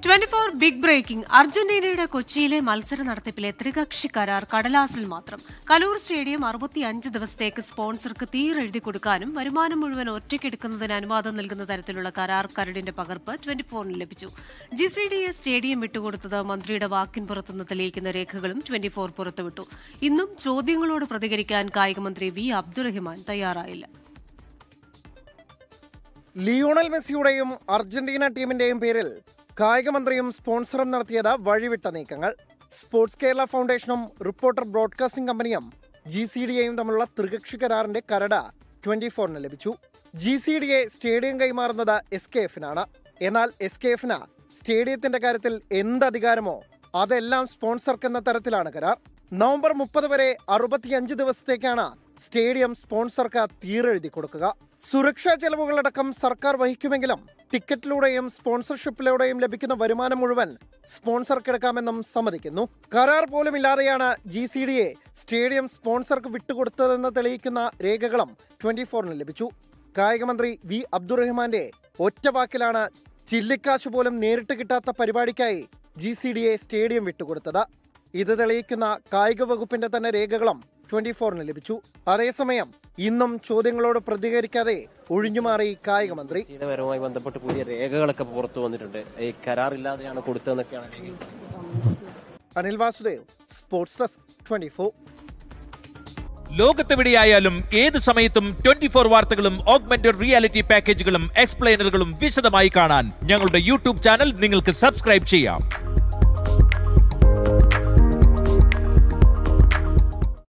24 big breaking. അർജന്റീനയുടെ കൊച്ചിയിലെ മത്സര നടത്തിപ്പിലെ ത്രികക്ഷി കരാർ കടലാസിൽ മാത്രം. കലൂർ സ്റ്റേഡിയം 65 ദിവസത്തേക്ക് സ്പോൺസർക്ക് തീരെഴുതി കൊടുക്കാനും വരുമാനം മുഴുവൻ ഒറ്റയ്ക്കെടുക്കുന്നതിന് അനുവാദം നൽകുന്ന തരത്തിലുള്ള കരാർ കരടിന്റെ പകർപ്പ് 24 ലഭിച്ചു. GCDA സ്റ്റേഡിയം വിട്ടുകൊടുത്തത് മന്ത്രിയുടെ വാക്കിൻ പുറത്തുനിന്ന് തെളിയിക്കുന്ന രേഖകളും 24 പുറത്തുവിട്ടു. ഇന്നും ചോദ്യങ്ങളോട് പ്രതികരിക്കാൻ കായികമന്ത്രി വി അബ്ദുറഹിമാൻ തയ്യാറായില്ല. ലിയോണൽ മെസ്സിയുടെയും അർജന്റീന ടീമിന്റെയും പേരിൽ കായികമന്ത്രിയും സ്പോൺസറും നടത്തിയത് വഴിവിട്ട നീക്കങ്ങൾ. സ്പോർട്സ് കേരള ഫൗണ്ടേഷനും റിപ്പോർട്ടർ ബ്രോഡ്കാസ്റ്റിംഗ് കമ്പനിയും GCDAയും തമ്മിലുള്ള ത്രികക്ഷി കരാറിന്റെ കരട് 24 ലഭിച്ചു. GCDA സ്റ്റേഡിയം കൈമാറുന്നത് SKFനാണ്. എന്നാൽ SKFന് സ്റ്റേഡിയത്തിന്റെ കാര്യത്തിൽ എന്ത് അധികാരമോ അതെല്ലാം സ്പോൺസർക്കെന്ന തരത്തിലാണ് കരാർ. നവംബർ 30 വരെ 65 ദിവസത്തേക്കാണ് സ്റ്റേഡിയം സ്പോൺസർക്ക് തീരെഴുതി കൊടുക്കുക. സുരക്ഷാ ചെലവുകളടക്കം സർക്കാർ വഹിക്കുമെങ്കിലും ടിക്കറ്റിലൂടെയും സ്പോൺസർഷിപ്പിലൂടെയും ലഭിക്കുന്ന വരുമാനം മുഴുവൻ സ്പോൺസർക്കെടുക്കാമെന്നും സമ്മതിക്കുന്നു. കരാർ പോലും ഇല്ലാതെയാണ് GCDA സ്റ്റേഡിയം സ്പോൺസർക്ക് വിട്ടുകൊടുത്തതെന്ന് തെളിയിക്കുന്ന രേഖകളും 24 ലഭിച്ചു. കായികമന്ത്രി വി അബ്ദുറഹിമാന്റെ ഒറ്റ വാക്കിലാണ് ചില്ലിക്കാശ് പോലും നേരിട്ട് കിട്ടാത്ത പരിപാടിക്കായി GCDA സ്റ്റേഡിയം വിട്ടുകൊടുത്തത്. ഇത് തെളിയിക്കുന്ന കായിക വകുപ്പിന്റെ തന്നെ രേഖകളും 24 ലഭിച്ചു. അതേസമയം ഇന്നും ചോദ്യങ്ങളോട് പ്രതികരിക്കാതെ ഒഴിഞ്ഞുമാറി കായികമന്ത്രി. പരവുമായി ബന്ധപ്പെട്ട് പുതിയ രേഖകളൊക്കെ പുറത്തു വന്നിട്ടുണ്ട്. ഈ കരാറില്ലാതെയാണ് കൊടുത്തതെന്നൊക്കെയാണ്. Anil Vasudev, sports desk, 24. ലോകത്തെവിടെയായാലും ഏത് സമയത്തും 24 വാർത്തകളും ഓഗ്മെന്റഡ് റിയാലിറ്റി പാക്കേജുകളും എക്സ്പ്ലെയിനറുകളും വിശദമായി കാണാൻ ഞങ്ങളുടെ യൂട്യൂബ് ചാനൽ നിങ്ങൾക്ക് സബ്സ്ക്രൈബ് ചെയ്യാം.